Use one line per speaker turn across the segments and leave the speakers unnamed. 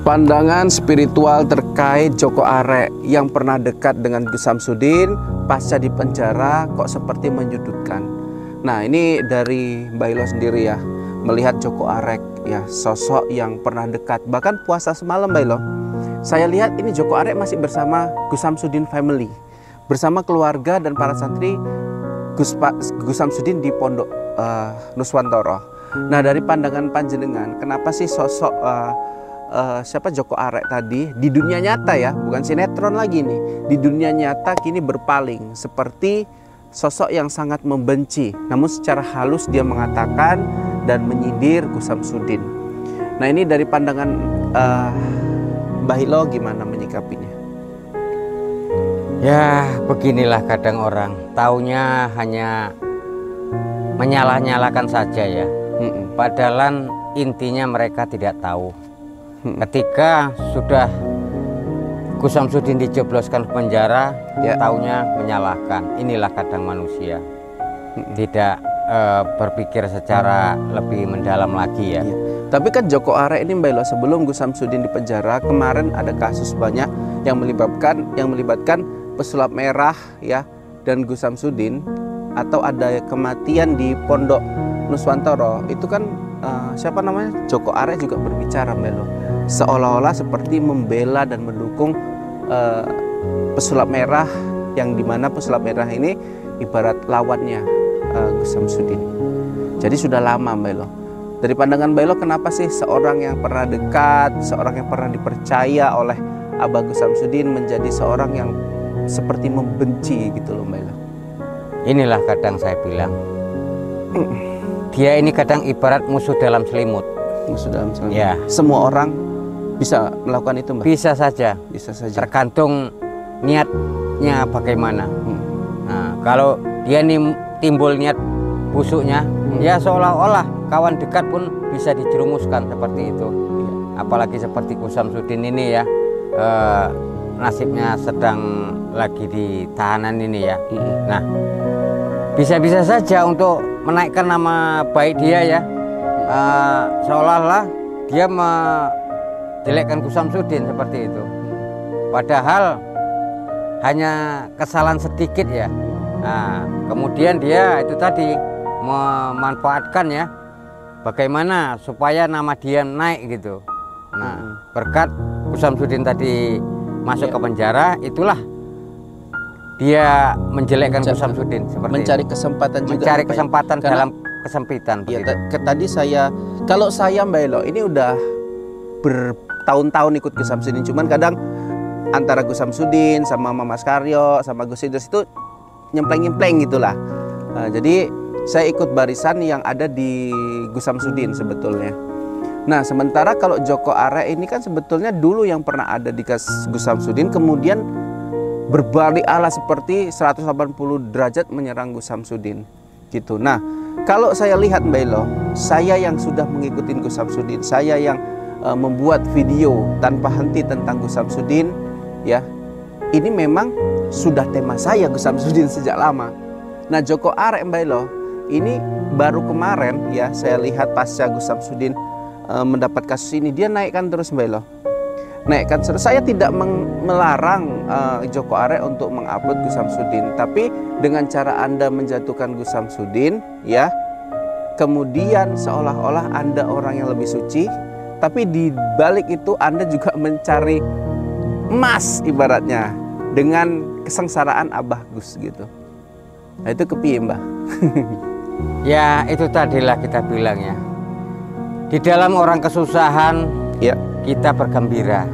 Pandangan spiritual terkait Joko Arek yang pernah dekat dengan Gus Samsudin pasca di penjara kok seperti menyudutkan. Nah, ini dari Mbak Ilo sendiri ya, melihat Joko Arek ya, sosok yang pernah dekat. Bahkan puasa semalam Mbak Ilo, saya lihat ini Joko Arek masih bersama Gus Samsudin family, bersama keluarga dan para santri Gus Samsudin di Pondok Nuswantoro. Nah, dari pandangan panjenengan, kenapa sih sosok siapa Joko Arek tadi di dunia nyata ya, bukan sinetron lagi nih, di dunia nyata kini berpaling seperti sosok yang sangat membenci, namun secara halus dia mengatakan dan menyindir Gus Samsudin. Nah, ini dari pandangan Mbah Hilo gimana menyikapinya?
Ya, beginilah kadang orang taunya hanya menyalah-nyalakan saja ya. Padahal intinya mereka tidak tahu. Ketika sudah Gus Samsudin dijebloskan ke penjara, ya, taunya menyalahkan. Inilah kadang manusia, tidak berpikir secara lebih mendalam lagi ya.
Tapi kan Joko Arek ini Mbak Ilo, sebelum Gus Samsudin di penjara kemarin ada kasus banyak yang melibatkan pesulap merah ya dan Gus Samsudin, atau ada kematian di Pondok Nuswantoro. Itu kan siapa namanya, Joko Arek juga berbicara Mbak Ilo, seolah-olah seperti membela dan mendukung pesulap merah, yang dimana pesulap merah ini ibarat lawannya Gus Samsudin. Jadi sudah lama Mbak Ilo. Dari pandangan Mbak Ilo, kenapa sih seorang yang pernah dekat, seorang yang pernah dipercaya oleh Abah Gus Samsudin menjadi seorang yang seperti membenci gitu loh Mbak Ilo?
Inilah kadang saya bilang, dia ini kadang ibarat musuh dalam selimut. Musuh dalam selimut. Ya.
Semua orang bisa melakukan itu Mbak? Bisa saja.
Bisa saja. Tergantung niatnya bagaimana. Nah, kalau dia ini timbul niat busuknya, ya seolah-olah kawan dekat pun bisa dijerumuskan seperti itu. Apalagi seperti Gus Samsudin ini ya, nasibnya sedang lagi di tahanan ini ya. Nah, bisa-bisa saja untuk menaikkan nama baik dia ya, seolah-olah dia menjelekkan Gus Samsudin seperti itu. Padahal hanya kesalahan sedikit ya. Nah, kemudian dia itu tadi memanfaatkan ya, bagaimana supaya nama dia naik gitu. Nah, berkat Gus Samsudin tadi masuk ke penjara, itulah dia menjelekkan Gus Samsudin seperti
mencari
itu.
Kesempatan juga,
mencari kesempatan
ya?
dalam kesempitan.
Ya, tadi kalau saya Mbak Elo ini udah bertahun-tahun ikut Gus Samsudin, cuman kadang antara Gus Samsudin sama Mama Karyo sama Gus Idris itu nyempleng-nyempleng gitulah. Jadi saya ikut barisan yang ada di Gus Samsudin sebetulnya. Nah, sementara kalau Joko Arek ini kan sebetulnya dulu yang pernah ada di Gus Samsudin, kemudian berbalik arah seperti 180 derajat menyerang Gus Samsudin gitu. Nah, kalau saya lihat Mbak Ilo, saya yang sudah mengikuti Gus Samsudin, saya yang membuat video tanpa henti tentang Gus Samsudin ya, ini memang sudah tema saya Gus Samsudin sejak lama. Nah, Joko Arek Mbak Ilo ini baru kemarin ya, saya lihat pasca Gus Samsudin mendapat kasus ini, dia naikkan terus Mbak Ilo. Naikkan terus. Saya tidak melarang Joko Arek untuk mengupload Gus Samsudin, tapi dengan cara Anda menjatuhkan Gus Samsudin ya, kemudian seolah-olah Anda orang yang lebih suci, tapi di balik itu Anda juga mencari emas ibaratnya dengan kesengsaraan Abah Gus gitu. Nah, itu kepiye Mbah?
Ya, itu tadilah kita bilang ya, di dalam orang kesusahan ya, kita bergembira.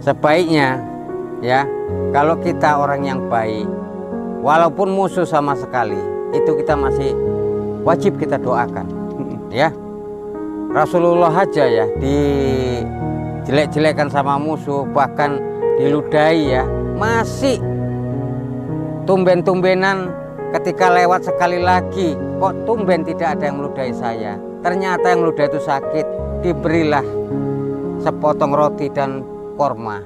Sebaiknya ya, kalau kita orang yang baik, walaupun musuh sama sekali, itu kita masih wajib kita doakan ya. Rasulullah aja ya dijelek-jelekan sama musuh, bahkan diludahi ya, masih tumben-tumbenan ketika lewat sekali lagi, kok tumben tidak ada yang meludahi saya. Ternyata yang meludahi itu sakit, diberilah sepotong roti dan korma,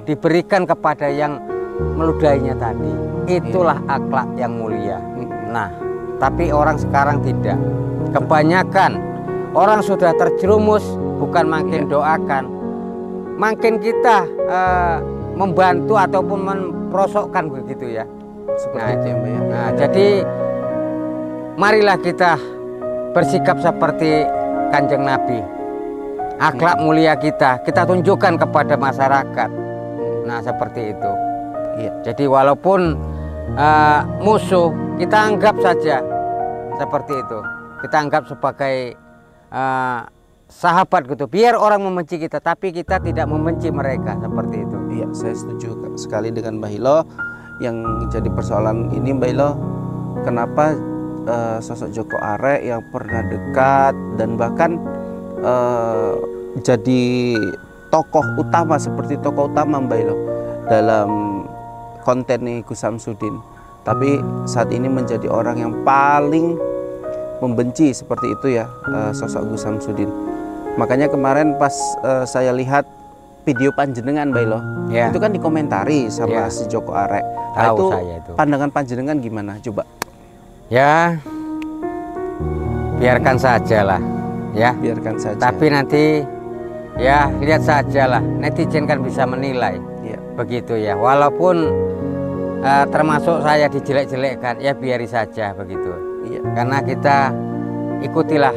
diberikan kepada yang meludahinya tadi. Itulah akhlak yang mulia. Nah, tapi orang sekarang tidak. Kebanyakan orang sudah terjerumus, bukan makin doakan, makin kita membantu ataupun memperosokkan begitu ya.
Seperti itu ya Mbak ya.
Nah, jadi marilah kita bersikap seperti Kanjeng Nabi. Akhlak mulia kita tunjukkan kepada masyarakat. Nah, seperti itu.
Iya.
Jadi walaupun musuh, kita anggap saja seperti itu. Kita anggap sebagai sahabat gitu. Biar orang membenci kita, tapi kita tidak membenci mereka, seperti itu.
Iya, saya setuju sekali dengan Mbak Hilo. Yang jadi persoalan ini Mbak Hilo, kenapa sosok Joko Arek yang pernah dekat dan bahkan jadi tokoh utama, seperti tokoh utama Mbak Hilo dalam konten nih Gus Samsudin, tapi saat ini menjadi orang yang paling membenci seperti itu ya, sosok Gus Samsudin. Makanya kemarin pas saya lihat video panjenengan Mbak Hilo,
Ya.
itu kan dikomentari sama
Ya.
si Joko Arek.
Tahu saya itu.
Pandangan panjenengan gimana? Coba.
Ya, biarkan sajalah ya.
Biarkan saja.
Tapi nanti ya lihat sajalah, netizen kan bisa menilai.
Ya.
Begitu ya. Walaupun termasuk saya dijelek-jelekkan, ya biari saja begitu.
Iya.
Karena kita ikutilah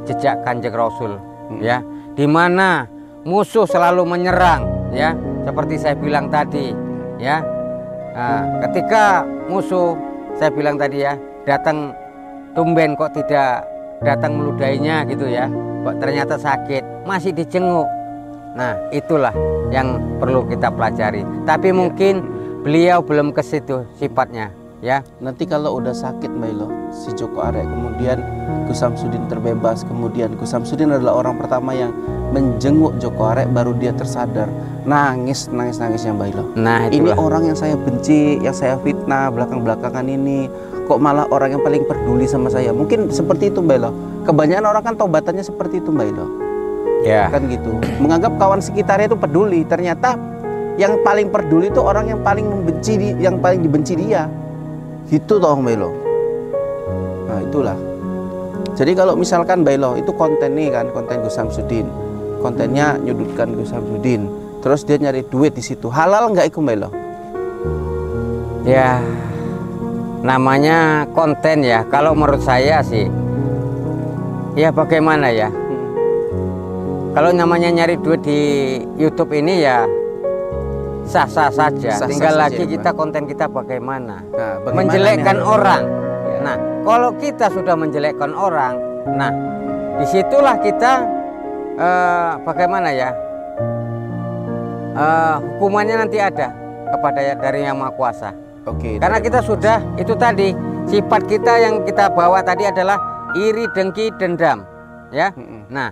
jejak Kanjeng Rasul ya, di mana musuh selalu menyerang ya, seperti saya bilang tadi ya. Ketika musuh, saya bilang tadi ya, datang tumben kok tidak datang meludainya gitu ya, kok ternyata sakit masih dijenguk. Nah, itulah yang perlu kita pelajari. Tapi mungkin beliau belum ke situ sifatnya ya.
Nanti kalau udah sakit Mbak Hilo, si Joko Arek, kemudian Gus Samsudin terbebas, kemudian Gus Samsudin adalah orang pertama yang menjenguk Joko Arek, baru dia tersadar, nangisnya Mbak Hilo.
Nah,
Ini
itulah.
orang yang saya benci, yang saya fitnah belakang-belakangan ini, kok malah orang yang paling peduli sama saya. Mungkin seperti itu Mbak Hilo. Kebanyakan orang kan tobatannya seperti itu Mbak Hilo.
Ya.
Kan gitu. Menganggap kawan sekitarnya itu peduli, ternyata yang paling peduli itu orang yang paling membenci, yang paling dibenci dia. Gitu toh Mbak Hilo. Nah, itulah. Jadi kalau misalkan Mbak Hilo itu konten nih kan, konten Gus Samsudin. Kontennya nyudutkan Gus Samsudin. Terus dia nyari duit di situ. Halal nggak itu Mbak Hilo?
Ya, namanya konten ya. Kalau menurut saya sih, ya bagaimana ya? Kalau namanya nyari duit di YouTube ini ya sah-sah saja.
Sah-sah
Tinggal
saja,
lagi
ya,
kita konten kita bagaimana.
Nah, bagaimana
Menjelekkan
nih?
orang.
Ya.
Nah, kalau kita sudah menjelekkan orang, nah disitulah kita bagaimana ya? Hukumannya nanti ada kepada dari Yang Maha Kuasa.
Oke.
Karena
dari
kita
Maha
sudah itu tadi sifat kita yang kita bawa tadi adalah iri, dengki, dendam, ya.
Mm-mm.
Nah,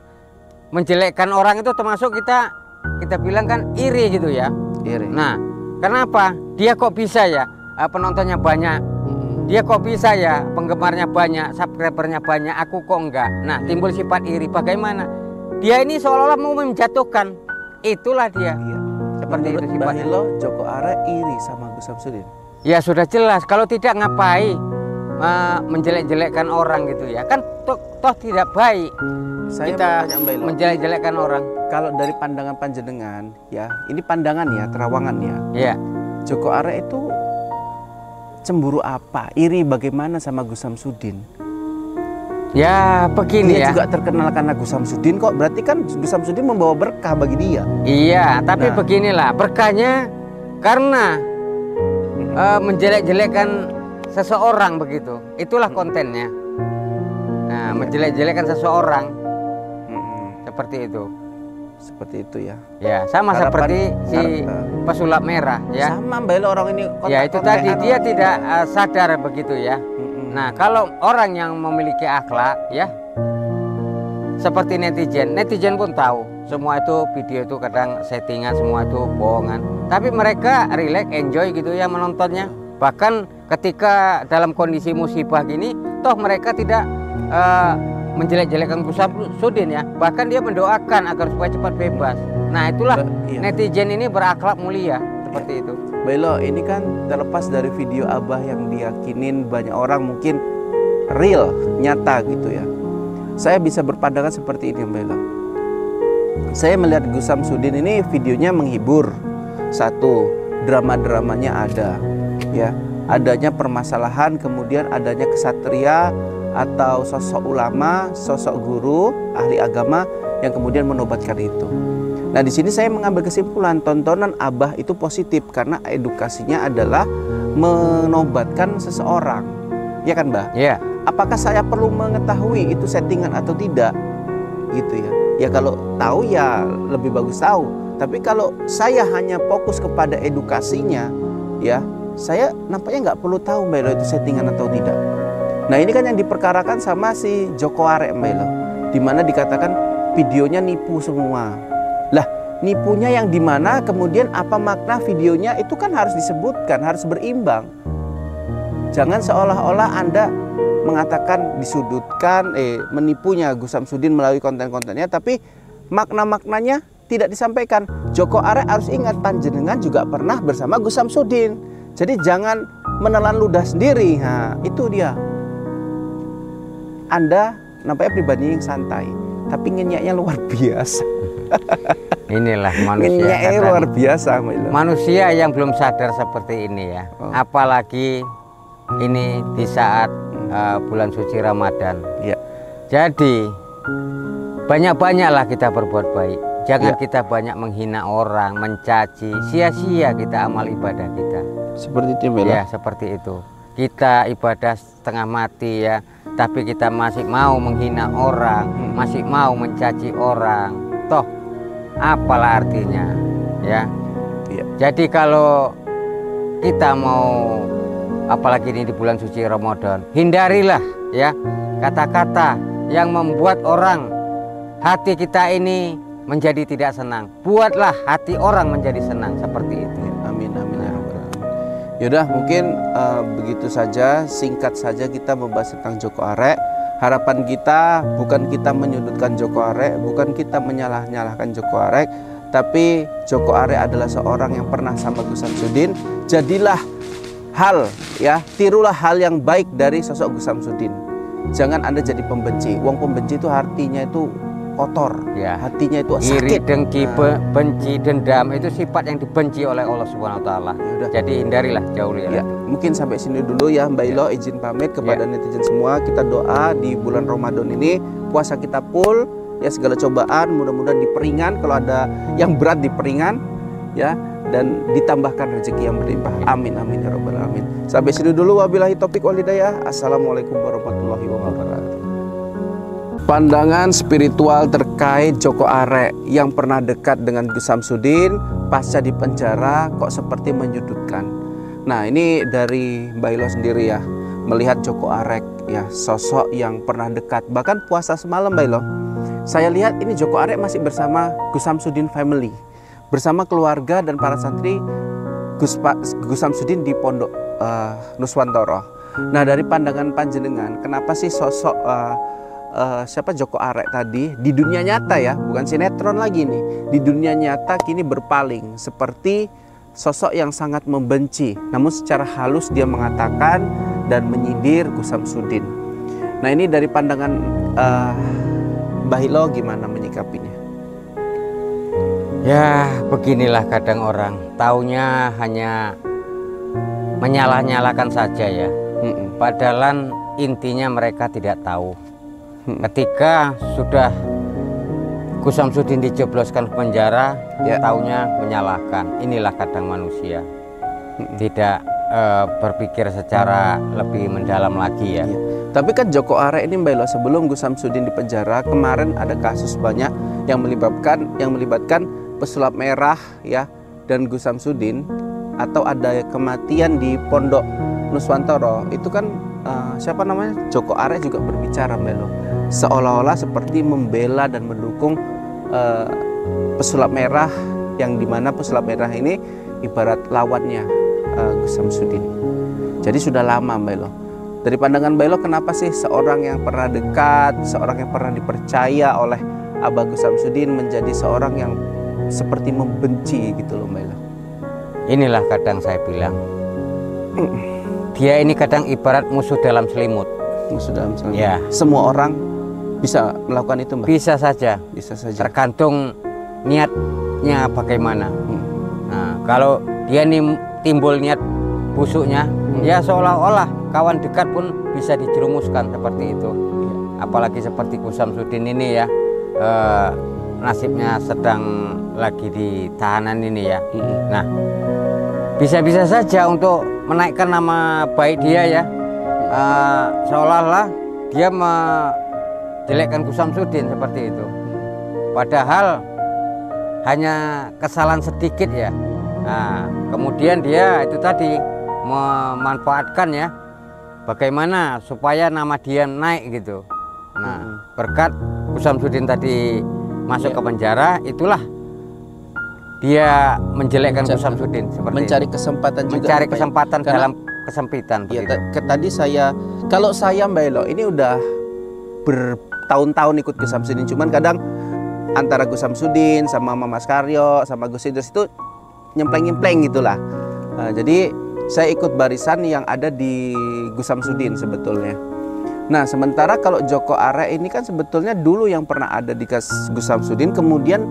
menjelekkan orang itu termasuk kita bilang kan iri gitu ya.
Iri.
Nah, kenapa? Dia kok bisa ya penontonnya banyak? Dia kok bisa ya penggemarnya banyak, subscribernya banyak, aku kok enggak? Nah, timbul sifat iri. Bagaimana? Dia ini seolah-olah mau menjatuhkan. Itulah dia.
Iya.
Seperti
Menurut
itu
Mbak
sifatnya.
Hilo, Joko Arek iri sama Gus Samsudin.
Ya sudah jelas, kalau tidak ngapain menjelek-jelekkan orang gitu ya. Kan toh tidak baik
Saya
kita
mau tanya Mbak Hilo,
menjelek-jelekkan orang.
kalau dari pandangan panjenengan ya, ini pandangan ya, terawangan ya.
Ya,
Joko Arek itu cemburu apa? Iri bagaimana sama Gus Samsudin?
ya begini
Dia
ya.
juga terkenal karena Gus Samsudin kok. Berarti kan Gus Samsudin membawa berkah bagi dia.
Iya, tapi
Nah.
beginilah berkahnya karena menjelek-jelekkan seseorang begitu. Itulah kontennya. Nah, menjelek-jelekkan seseorang seperti itu.
Seperti itu ya.
Ya, sama
Harapan-
seperti si pesulap merah ya.
Sama Mbak Hilo, orang ini
Ya itu tadi dia tidak sadar begitu ya. Nah, kalau orang yang memiliki akhlak ya seperti netizen pun tahu semua itu video itu kadang settingan, semua itu bohongan. Tapi mereka relax, enjoy gitu ya menontonnya. Bahkan ketika dalam kondisi musibah gini, toh mereka tidak menjelek-jelekkan Gus Samsudin ya. Bahkan dia mendoakan agar supaya cepat bebas. Nah, itulah
Iya.
netizen ini berakhlak mulia seperti itu.
Mbak Hilo, ini kan terlepas dari video Abah yang diyakinin banyak orang mungkin real, nyata gitu ya. Saya bisa berpandangan seperti ini Mbak Hilo. saya melihat Gus Samsudin ini videonya menghibur. Satu, drama-dramanya ada, ya, adanya permasalahan, kemudian adanya kesatria atau sosok ulama, sosok guru, ahli agama yang kemudian menobatkan itu. Nah, di sini saya mengambil kesimpulan tontonan Abah itu positif karena edukasinya adalah menobatkan seseorang, ya kan, Mbah?
Iya.
Apakah saya perlu mengetahui itu settingan atau tidak, gitu ya? Ya kalau tahu ya lebih bagus tahu. Tapi kalau saya hanya fokus kepada edukasinya, ya saya nampaknya nggak perlu tahu Mbak Elo itu settingan atau tidak. Nah ini kan yang diperkarakan sama si Joko Arek Mbak Elo, dimana dikatakan videonya nipu semua. Lah nipunya yang dimana, kemudian apa makna videonya itu kan harus disebutkan, harus berimbang. Jangan seolah-olah Anda mengatakan disudutkan, menipunya Gus Samsudin melalui konten-kontennya, tapi makna-maknanya tidak disampaikan. Joko Arek harus ingat panjenengan juga pernah bersama Gus Samsudin. Jadi jangan menelan ludah sendiri. Nah, itu dia. Anda nampaknya pribadi yang santai, tapi ngenyaknya luar biasa.
Inilah manusia.
Ngenyaknya luar biasa.
Manusia yang belum sadar seperti ini ya. Apalagi ini di saat bulan suci Ramadan. Ya. Jadi banyak-banyaklah kita berbuat baik. Jangan kita banyak menghina orang, mencaci, sia-sia kita amal ibadah kita.
Seperti itu
ya, seperti itu. Kita ibadah setengah mati ya, tapi kita masih mau menghina orang, masih mau mencaci orang. Toh apalah artinya ya. Jadi kalau kita mau, apalagi ini di bulan suci Ramadan, hindarilah ya kata-kata yang membuat orang, hati kita ini menjadi tidak senang. Buatlah hati orang menjadi senang, seperti itu.
Amin, amin ya rabbal alamin. Yaudah, mungkin begitu saja, singkat saja kita membahas tentang Joko Arek. Harapan kita bukan kita menyudutkan Joko Arek, bukan kita menyalah-nyalahkan Joko Arek, tapi Joko Arek adalah seorang yang pernah sama Gus Samsudin. Jadilah tirulah hal yang baik dari sosok Gus Samsudin. Jangan Anda jadi pembenci. Wong pembenci itu artinya itu kotor, ya, hatinya itu sakit.
Iri, dengki, benci, dendam itu sifat yang dibenci oleh Allah Subhanahu wa taala. Jadi hindarilah, jauhilah.
Ya, mungkin sampai sini dulu ya Mbak Ilo, izin pamit kepada netizen semua. Kita doa di bulan Ramadan ini puasa kita full ya, segala cobaan mudah-mudahan diperingan, kalau ada yang berat diperingan ya, dan ditambahkan rezeki yang berlimpah. Amin amin ya rabbal alamin. Sampai sini dulu, wabillahi taufik wal hidayah. Assalamualaikum warahmatullahi wabarakatuh. Pandangan spiritual terkait Joko Arek yang pernah dekat dengan Gus Samsudin pasca di penjara kok seperti menyudutkan. Nah ini dari Mbak Ilo sendiri ya, melihat Joko Arek ya, sosok yang pernah dekat, bahkan puasa semalam Mbak Ilo, saya lihat ini Joko Arek masih bersama Gus Samsudin family, bersama keluarga dan para santri Gus Samsudin di Pondok Nuswantoro. Nah dari pandangan panjenengan, kenapa sih sosok siapa Joko Arek tadi di dunia nyata ya, bukan sinetron lagi nih, di dunia nyata kini berpaling seperti sosok yang sangat membenci, namun secara halus dia mengatakan dan menyindir Gus Samsudin. Nah ini dari pandangan Mbah Ilo gimana menyikapinya?
Ya beginilah kadang orang, taunya hanya menyalah-nyalahkan saja ya. Padahal intinya mereka tidak tahu. Ketika sudah Gus Samsudin dijebloskan ke penjara, taunya menyalahkan. Inilah kadang manusia, tidak berpikir secara lebih mendalam lagi ya.
Tapi kan Joko Arek ini Mbak Ilo, sebelum Gus Samsudin di penjara kemarin ada kasus banyak yang melibatkan pesulap merah ya dan Gus Samsudin, atau ada kematian di Pondok Nuswantoro. Itu kan siapa namanya, Joko Arek juga berbicara Mbak Ilo, seolah-olah seperti membela dan mendukung pesulap merah, yang dimana pesulap merah ini ibarat lawannya Gus Samsudin. Jadi sudah lama Mbak Ilo. Dari pandangan Mbak Ilo, kenapa sih seorang yang pernah dekat, seorang yang pernah dipercaya oleh Abah Gus Samsudin menjadi seorang yang seperti membenci gitu loh Mbak Ilo?
Inilah kadang saya bilang, dia ini kadang ibarat musuh dalam selimut.
Musuh dalam selimut.
Ya.
Semua orang bisa melakukan itu Mbak?
Bisa saja.
Bisa saja.
Tergantung niatnya bagaimana. Nah, kalau dia timbul niat busuknya, ya seolah-olah kawan dekat pun bisa dijerumuskan seperti itu. Apalagi seperti Gus Samsudin ini ya, nasibnya sedang lagi di tahanan ini ya. Nah, bisa-bisa saja untuk menaikkan nama baik dia ya, seolah-olah dia menjelekkan Gus Samsudin seperti itu. Padahal hanya kesalahan sedikit ya. Nah, kemudian dia itu tadi memanfaatkan ya, bagaimana supaya nama dia naik gitu. Nah, berkat Gus Samsudin tadi masuk ke penjara, itulah dia menjelekkan Gus Samsudin seperti
mencari
itu.
kesempatan juga,
mencari kesempatan
karena,
dalam kesempitan.
Ya, tadi kalau saya Mbak Elo ini udah bertahun-tahun ikut Gus Samsudin, cuman kadang antara Gus Samsudin sama Mas Karyo sama Gus Idrus itu nyempleng-nyempleng gitulah. Nah, jadi saya ikut barisan yang ada di Gus Samsudin sebetulnya. Nah, sementara kalau Joko Arek ini kan sebetulnya dulu yang pernah ada di Gus Samsudin, kemudian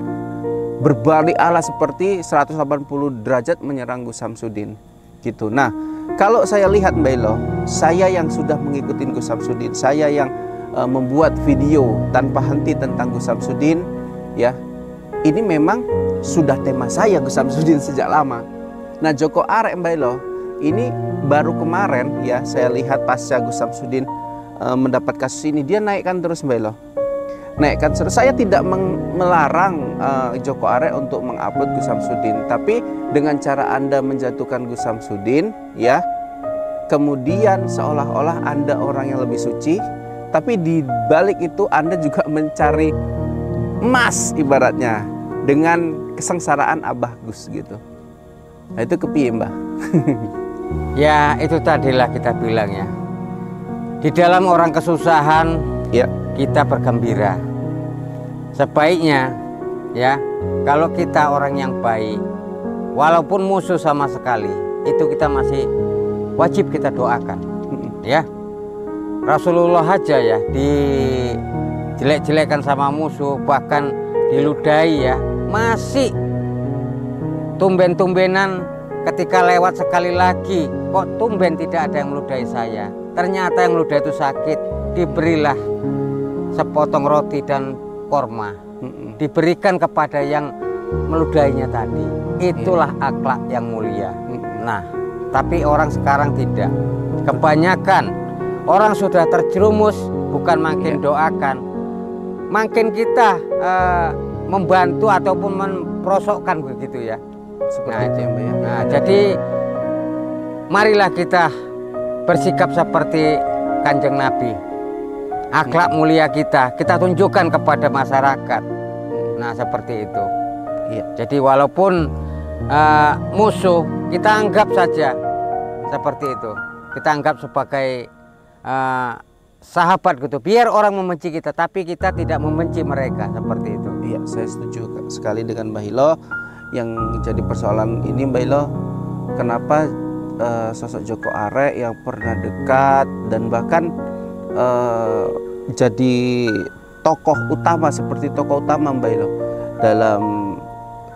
berbalik arah seperti 180 derajat menyerang Gus Samsudin gitu. Nah, kalau saya lihat Mbak Elo, saya yang sudah mengikuti Gus Samsudin, saya yang membuat video tanpa henti tentang Gus Samsudin ya, ini memang sudah tema saya Gus Samsudin sejak lama. Nah, Joko Arek Mbak Elo ini baru kemarin ya, saya lihat pasca Gus Samsudin mendapat kasus ini, dia naikkan terus Mbak Elo, naikkan terus. Saya tidak melarang Joko Arek untuk mengupload Gus Samsudin, tapi dengan cara Anda menjatuhkan Gus Samsudin ya, kemudian seolah-olah Anda orang yang lebih suci, tapi di balik itu Anda juga mencari emas ibaratnya dengan kesengsaraan Abah Gus gitu. Nah, itu kepiye Mbah?
Ya, itu tadilah kita bilang ya, di dalam orang kesusahan ya, kita bergembira. Sebaiknya ya, kalau kita orang yang baik, walaupun musuh sama sekali, itu kita masih wajib kita doakan ya. Rasulullah aja ya dijelek-jelekan sama musuh, bahkan diludahi ya, masih tumben-tumbenan ketika lewat sekali lagi, kok tumben tidak ada yang meludahi saya. Ternyata yang meludahi itu sakit, diberilah sepotong roti dan korma, diberikan kepada yang meludahinya tadi. Itulah akhlak yang mulia. Nah, tapi orang sekarang tidak. Kebanyakan orang sudah terjerumus, bukan makin doakan, makin kita membantu ataupun memperosokkan begitu ya. Nah, itu ya, Mbak ya. Nah, jadi marilah kita bersikap seperti Kanjeng Nabi. Akhlak mulia kita tunjukkan kepada masyarakat. Nah, seperti itu. Iya. Jadi walaupun musuh, kita anggap saja seperti itu. Kita anggap sebagai sahabat gitu. Biar orang membenci kita, tapi kita tidak membenci mereka, seperti itu.
Iya, saya setuju sekali dengan Mbak Hilo. Yang jadi persoalan ini Mbak Hilo, kenapa sosok Joko Arek yang pernah dekat dan bahkan jadi tokoh utama, seperti tokoh utama Mbak Hilo dalam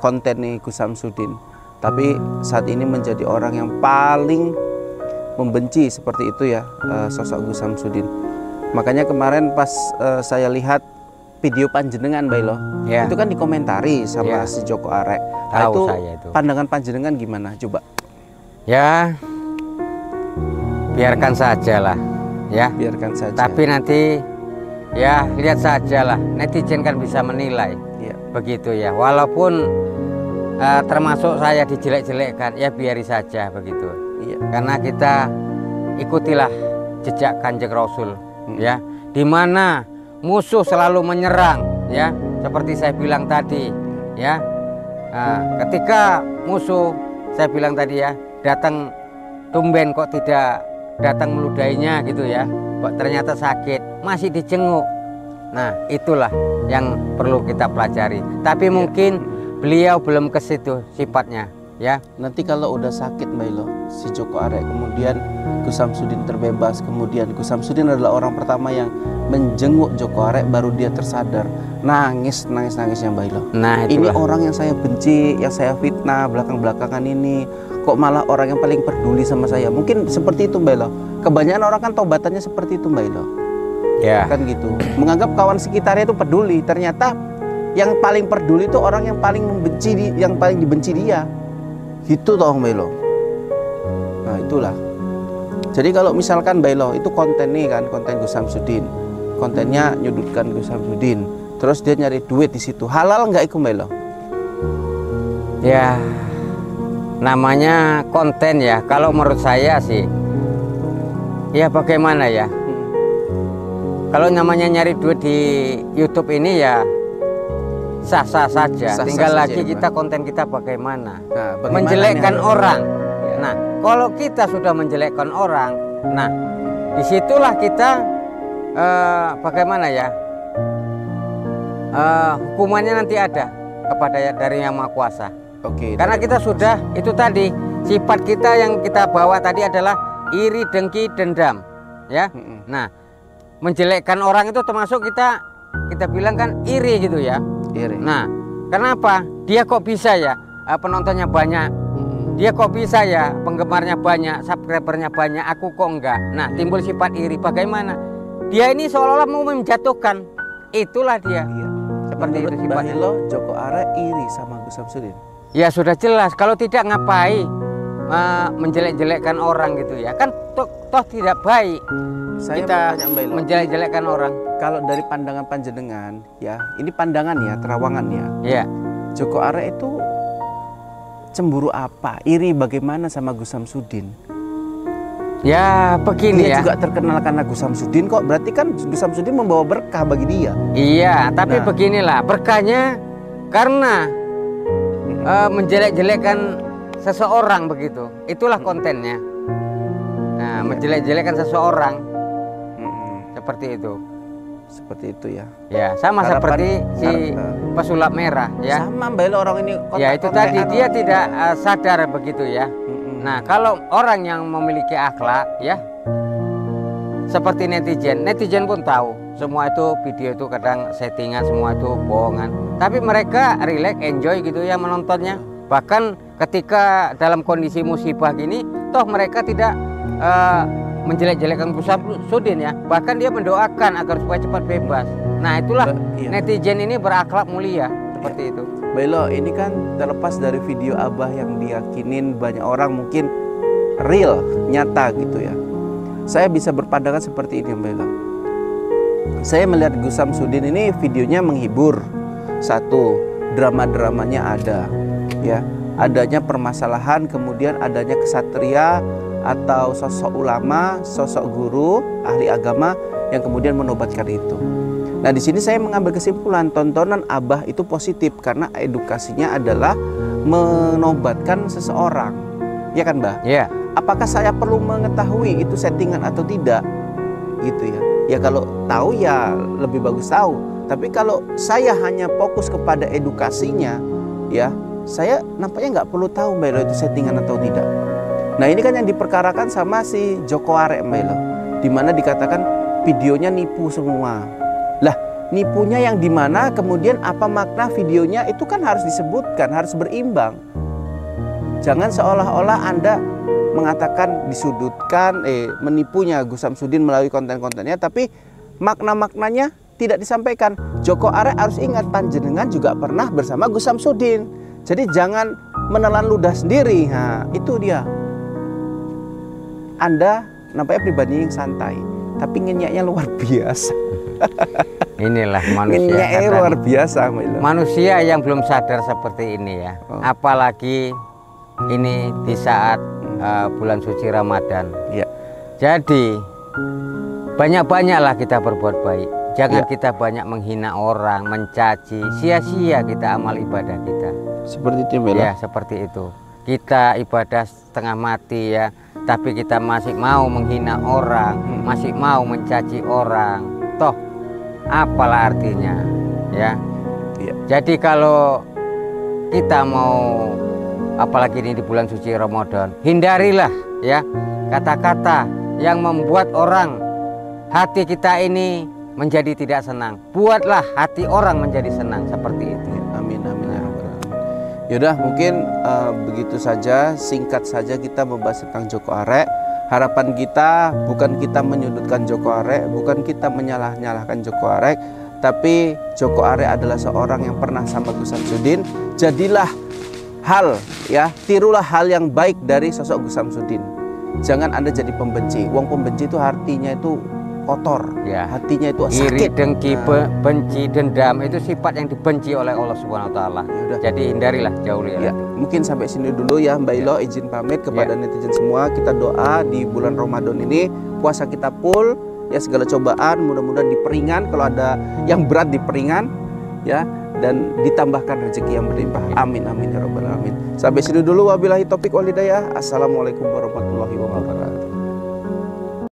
konten nih Gus Samsudin, tapi saat ini menjadi orang yang paling membenci seperti itu ya, sosok Gus Samsudin. Makanya kemarin pas saya lihat video panjenengan Mbak Hilo ya, itu kan dikomentari sama si Joko Arek. Nah, itu pandangan panjenengan gimana coba?
Ya, biarkan saja lah ya,
biarkan saja.
Tapi nanti ya lihat saja lah, netizen kan bisa menilai ya, begitu ya. Walaupun termasuk saya dijelek-jelekkan, ya biari saja begitu ya. Karena kita ikutilah jejak Kanjeng Rasul ya, dimana musuh selalu menyerang ya, seperti saya bilang tadi ya. Ketika musuh, saya bilang tadi ya, datang tumben kok tidak datang meludahinya gitu ya, kok ternyata sakit, masih dijenguk. Nah, itulah yang perlu kita pelajari. Tapi mungkin beliau belum ke situ sifatnya ya.
Nanti kalau udah sakit Mbak Hilo, si Joko Arek, kemudian Gus Samsudin terbebas, kemudian Gus Samsudin adalah orang pertama yang menjenguk Joko Arek, baru dia tersadar Nangisnya Mbak Ilo.
Nah,
Ini
itulah.
orang yang saya benci, yang saya fitnah belakang-belakangan ini, kok malah orang yang paling peduli sama saya. Mungkin seperti itu Mbak Ilo. Kebanyakan orang kan taubatannya seperti itu Mbak Ilo.
Ya.
Kan gitu. Menganggap kawan sekitarnya itu peduli, ternyata yang paling peduli itu orang yang paling membenci, yang paling dibenci dia. Gitu toh Mbak Ilo. Nah, itulah. Jadi kalau misalkan Mbak Ilo itu konten nih kan, konten Gus Samsudin. Kontennya nyudutkan Gus Samsudin. Terus dia nyari duit di situ. Halal nggak itu Mbak Ilo?
Ya, namanya konten ya. Kalau menurut saya sih, ya bagaimana ya? Kalau namanya nyari duit di YouTube ini ya sah-sah saja.
Sah-sah
Tinggal
saja,
lagi
ya,
kita konten kita bagaimana.
Nah, bagaimana
Menjelekkan
nih?
orang.
Ya.
Nah, kalau kita sudah menjelekkan orang, nah disitulah kita bagaimana ya? Hukumannya nanti ada kepada dari Yang Maha Kuasa.
Oke.
Karena kita sudah itu tadi sifat kita yang kita bawa tadi adalah iri, dengki, dendam, ya. Nah, menjelekkan orang itu termasuk kita bilang kan iri gitu ya.
Iri.
Nah, kenapa? Dia kok bisa ya penontonnya banyak, dia kok bisa ya penggemarnya banyak, subscribernya banyak, aku kok enggak. Nah, timbul sifat iri. Bagaimana? Dia ini seolah-olah mau menjatuhkan. Itulah dia.
Iya.
Seperti
Menurut
itu
Mbak
sifatnya.
Ilo, Joko Are iri sama Gus Samsudin.
Ya sudah jelas. Kalau tidak ngapain menjelek-jelekkan orang gitu ya? Kan toh tidak baik
Saya
kita
mau tanya Mbak Ilo,
menjelek-jelekkan orang.
kalau dari pandangan panjenengan, ya, ini pandangan ya, terawangan ya.
Ya,
Joko Are itu cemburu apa? Iri bagaimana sama Gus Samsudin?
ya begini
Dia
ya.
juga terkenal karena Gus Samsudin kok. Berarti kan Gus Samsudin membawa berkah bagi dia.
Iya, tapi
Nah.
beginilah berkahnya karena menjelek-jelekkan seseorang begitu. Itulah kontennya. Nah, menjelek-jelekkan seseorang seperti itu.
Seperti itu ya.
Ya, sama
Harapan-
seperti si pesulap merah ya.
Sama Mbak Ilo orang ini
Ya itu tadi dia tidak sadar begitu ya. Nah, kalau orang yang memiliki akhlak ya seperti netizen pun tahu semua itu video itu kadang settingan, semua itu bohongan. Tapi mereka relax, enjoy gitu ya menontonnya. Bahkan ketika dalam kondisi musibah gini, toh mereka tidak menjelek-jelekkan Gus Samsudin ya. Bahkan dia mendoakan agar supaya cepat bebas. Nah, itulah
Iya.
netizen ini berakhlak mulia seperti itu.
Mbak Ilo, ini kan terlepas dari video Abah yang diyakinin banyak orang mungkin real, nyata gitu ya. Saya bisa berpandangan seperti ini Mbak Ilo. Saya melihat Gus Samsudin ini videonya menghibur. Satu, drama-dramanya ada. Ya, adanya permasalahan, kemudian adanya kesatria atau sosok ulama, sosok guru, ahli agama yang kemudian menobatkan itu. Nah, di sini saya mengambil kesimpulan tontonan Abah itu positif karena edukasinya adalah menobatkan seseorang. Ya kan, Mbah?
Ya.
Apakah saya perlu mengetahui itu settingan atau tidak? Gitu ya. Ya kalau tahu ya lebih bagus tahu. Tapi kalau saya hanya fokus kepada edukasinya, ya saya nampaknya nggak perlu tahu Mbak Elo itu settingan atau tidak. Nah, ini kan yang diperkarakan sama si Joko Are Mbak Elo, dimana dikatakan videonya nipu semua. Lah, nipunya yang dimana, kemudian apa makna videonya itu kan harus disebutkan, harus berimbang. Jangan seolah-olah Anda mengatakan disudutkan, menipunya Gus Samsudin melalui konten-kontennya, tapi makna-maknanya tidak disampaikan. Joko Are harus ingat panjenengan juga pernah bersama Gus Samsudin. Jadi jangan menelan ludah sendiri. Nah, itu dia. Anda nampaknya pribadi yang santai, tapi ngenyaknya luar biasa.
Inilah manusia.
Ngenyaknya
kadang.
luar biasa, Mbak Ilo.
Manusia yang belum sadar seperti ini ya. Apalagi ini di saat bulan suci Ramadan.
Ya.
Jadi banyak-banyaklah kita berbuat baik. Jangan kita banyak menghina orang, mencaci, sia-sia kita amal ibadah kita.
Seperti itu, Mbak Ilo.
Ya, seperti itu. Kita ibadah setengah mati ya, tapi kita masih mau menghina orang, masih mau mencaci orang. Toh apalah artinya, ya.
Iya.
Jadi kalau kita mau, apalagi ini di bulan suci Ramadan, hindarilah ya kata-kata yang membuat orang hati kita ini menjadi tidak senang. Buatlah hati orang menjadi senang seperti itu.
Amin amin ya rabbal alamin. Yaudah mungkin begitu saja, singkat saja kita membahas tentang Joko Arek. Harapan kita bukan kita menyudutkan Joko Arek, bukan kita menyalahkan Joko Arek, tapi Joko Arek adalah seorang yang pernah sama Gus Samsudin. Jadilah tirulah hal yang baik dari sosok Gus Samsudin. Jangan Anda jadi pembenci. Wong pembenci itu artinya itu kotor,
Ya.
hatinya itu
Iri,
sakit.
dengki, benci, dendam itu sifat yang dibenci oleh Allah Subhanahu wa taala.
Yaudah.
Jadi hindarilah, jauhi
Ya, mungkin sampai sini dulu ya Mbak Ilo, izin pamit kepada netizen semua. Kita doa di bulan Ramadan ini, puasa kita full, ya segala cobaan mudah-mudahan diperingan, kalau ada yang berat diperingan, ya, dan ditambahkan rezeki yang berlimpah. Amin amin ya rabbal alamin. Sampai sini dulu, wabillahi taufik wal hidayah. Assalamualaikum warahmatullahi wabarakatuh.